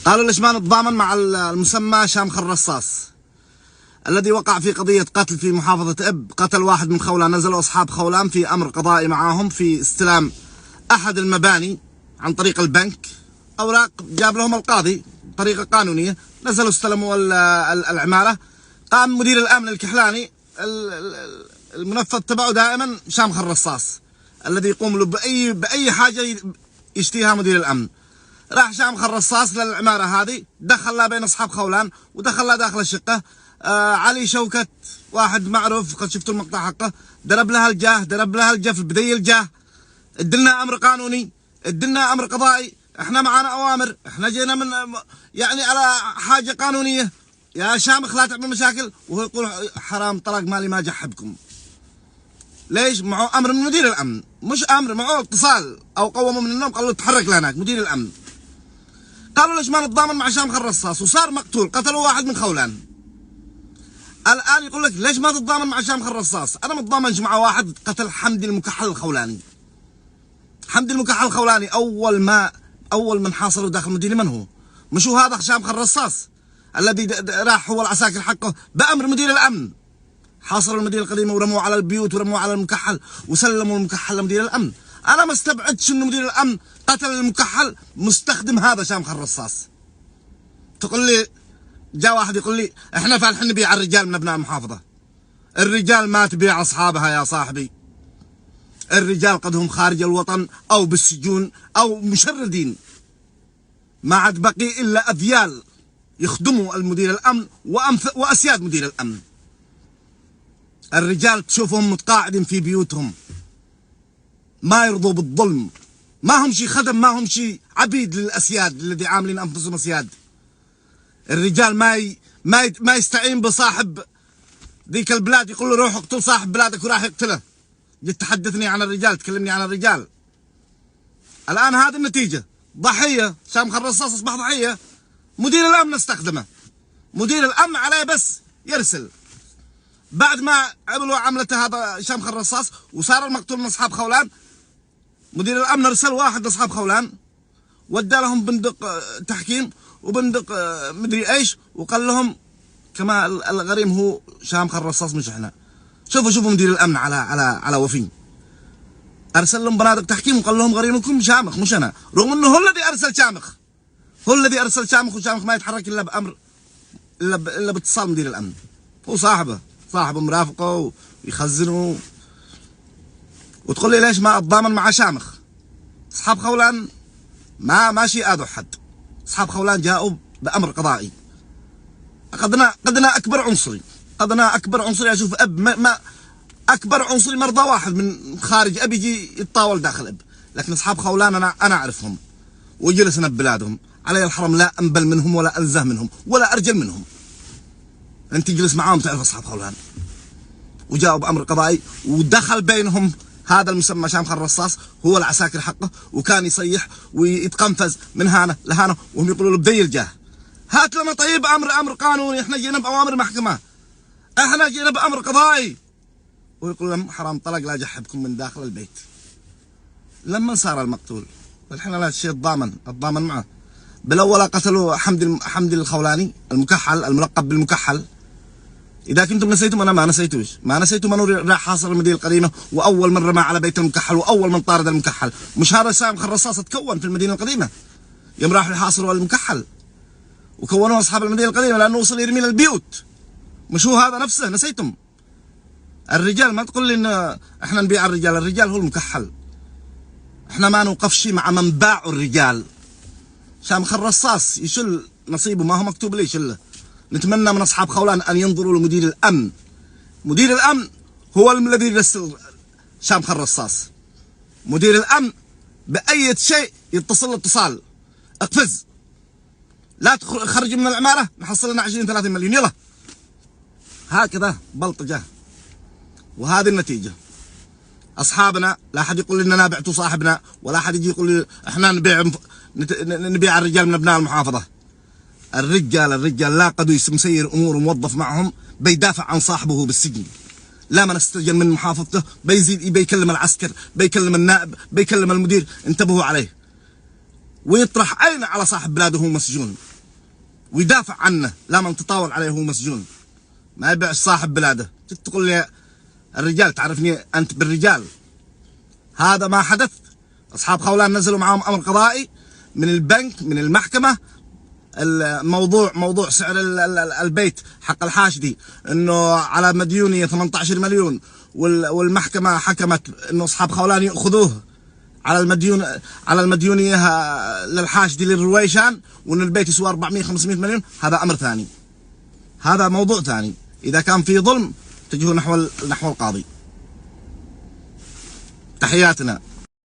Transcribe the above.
قالوا ليش ما نتضامن مع المسمى شامخ الرصاص الذي وقع في قضية قتل في محافظة إب. قتل واحد من خولان، نزلوا أصحاب خولان في أمر قضائي معاهم في استلام أحد المباني عن طريق البنك، أوراق جاب لهم القاضي بطريقة قانونية، نزلوا استلموا العمارة. قام مدير الأمن الكحلاني المنفذ تبعه دائما شامخ الرصاص الذي يقوم له بأي حاجة يشتيها مدير الأمن. راح شامخ الرصاص للعمارة هذه، دخل لا بين أصحاب خولان ودخل لا داخل الشقة. علي شوكت واحد معروف، قد شفتوا المقطع حقه، ضرب لها الجاه، ضرب لها الجف بدي الجاه. ادلنا امر قانوني، ادلنا امر قضائي، احنا معانا اوامر، احنا جينا من يعني على حاجه قانونيه. يا شامخ لا تعمل مشاكل، وهو يقول حرام طلاق مالي ما جحبكم. ليش؟ معه امر من مدير الامن، مش امر، معه اتصال او قوموا من النوم قالوا تحرك لهناك مدير الامن. قالوا ليش ما نتضامن مع شامخ الرصاص، وصار مقتول، قتلوا واحد من خولان. الان يقول لك ليش ما تتضامن مع شامخ الرصاص؟ انا متضامنش مع واحد قتل حمدي المكحل الخولاني. حمدي المكحل الخولاني اول من حاصروا داخل المدينه من هو؟ مش هو هذا شامخ الرصاص الذي راح هو العساكر حقه بامر مدير الامن، حاصروا المدينه القديمه ورموا على البيوت ورموا على المكحل وسلموا المكحل لمدير الامن. انا ما استبعدتش انه مدير الامن قتل المكحل مستخدم هذا شامخ الرصاص. تقول لي جاء واحد يقول لي احنا فالحين نبيع الرجال من ابناء المحافظه. الرجال ما تبيع اصحابها يا صاحبي. الرجال قد هم خارج الوطن او بالسجون او مشردين، ما عاد بقي الا اذيال يخدموا المدير الامن واسياد مدير الامن. الرجال تشوفهم متقاعدين في بيوتهم، ما يرضوا بالظلم، ما هم شي خدم، ما هم شي عبيد للاسياد الذي عاملين انفسهم اسياد. الرجال ما يستعين بصاحب ذيك البلاد يقول له روح اقتل صاحب بلادك وراح يقتله. جيت تحدثني عن الرجال، تكلمني عن الرجال. الان هذه النتيجه، ضحيه. شامخ الرصاص اصبح ضحيه، مدير الامن استخدمه. مدير الامن عليه بس يرسل. بعد ما عملوا عملته هذا شامخ الرصاص وصار المقتول من اصحاب خولان، مدير الامن ارسل واحد لاصحاب خولان ودى لهم بندق تحكيم وبندق مدري ايش، وقال لهم كما الغريم هو شامخ الرصاص مش احنا. شوفوا مدير الامن على وفي، ارسل لهم بنادق تحكيم وقال لهم غريمكم شامخ مش انا، رغم انه هو الذي ارسل شامخ، هو الذي ارسل شامخ، وشامخ ما يتحرك الا بامر الا باتصال مدير الامن. هو صاحبه مرافقه ويخزنه. وتقول لي ليش ما اتضامن مع شامخ؟ اصحاب خولان ما شيء اذوا حد. اصحاب خولان جاءوا بامر قضائي. قدنا اكبر عنصري اشوف اب ما اكبر عنصري مرضى واحد من خارج اب يجي يتطاول داخل اب. لكن اصحاب خولان انا اعرفهم وجلسنا ببلادهم، علي الحرم لا انبل منهم ولا انزه منهم ولا ارجل منهم. انت تجلس معاهم تعرف اصحاب خولان. وجاءوا بامر قضائي ودخل بينهم هذا المسمى شامخ الرصاص، هو العساكر حقه، وكان يصيح ويتقنفز من هنا لهنا وهم يقولوا له بدي الجاه. هات لنا طيب امر قانوني، احنا جينا باوامر محكمه، احنا جينا بامر قضائي. ويقول لهم حرام طلق لا جحبكم من داخل البيت. لما صار المقتول الحين لا شيء اتضامن معه. بالاول قتلوا حمدي الخولاني المكحل الملقب بالمكحل. اذا كنتم نسيتم انا ما نسيتم انه راح حاصر المدينه القديمه واول من رمى على بيت المكحل واول من طارد المكحل. مش هذا شامخ الرصاص تكون في المدينه القديمه يوم راحوا يحاصروا المكحل وكونوا اصحاب المدينه القديمه لانه وصل يرمي للبيوت. مش هو هذا نفسه؟ نسيتم؟ الرجال ما تقول لي ان احنا نبيع الرجال هو المكحل. احنا ما نوقفش مع من باعوا الرجال. شامخ الرصاص يشل نصيبه، ما هو مكتوب لي يشله. نتمنى من اصحاب خولان ان ينظروا لمدير الامن. مدير الامن هو الذي يرسل شامخ الرصاص. مدير الامن باي شيء يتصل اتصال اقفز، لا تخرج من العماره نحصل لنا 20-30 مليون يلا. هكذا بلطجه. وهذه النتيجه. اصحابنا لا احد يقول لنا بعتوا صاحبنا، ولا احد يجي يقول لي احنا نبيع الرجال من ابناء المحافظه. الرجال لا قد مسير امور موظف معهم بيدافع عن صاحبه بالسجن. لا من استجن من محافظته بيزيد بيكلم العسكر، بيكلم النائب، بيكلم المدير، انتبهوا عليه. ويطرح عينه على صاحب بلاده وهو مسجون. ويدافع عنه، لا من تطاول عليه وهو مسجون. ما يبيع صاحب بلاده. تقول لي الرجال تعرفني أنت بالرجال. هذا ما حدث. أصحاب خولان نزلوا معاهم أمر قضائي من البنك من المحكمة. موضوع سعر البيت حق الحاشدي انه على مديونية 18 مليون، والمحكمة حكمت انه اصحاب خولان ياخذوه على المديونية للحاشدي للرويشان، وان البيت يسوى 400 500 مليون. هذا امر ثاني، هذا موضوع ثاني. اذا كان في ظلم تجهوا نحو القاضي. تحياتنا.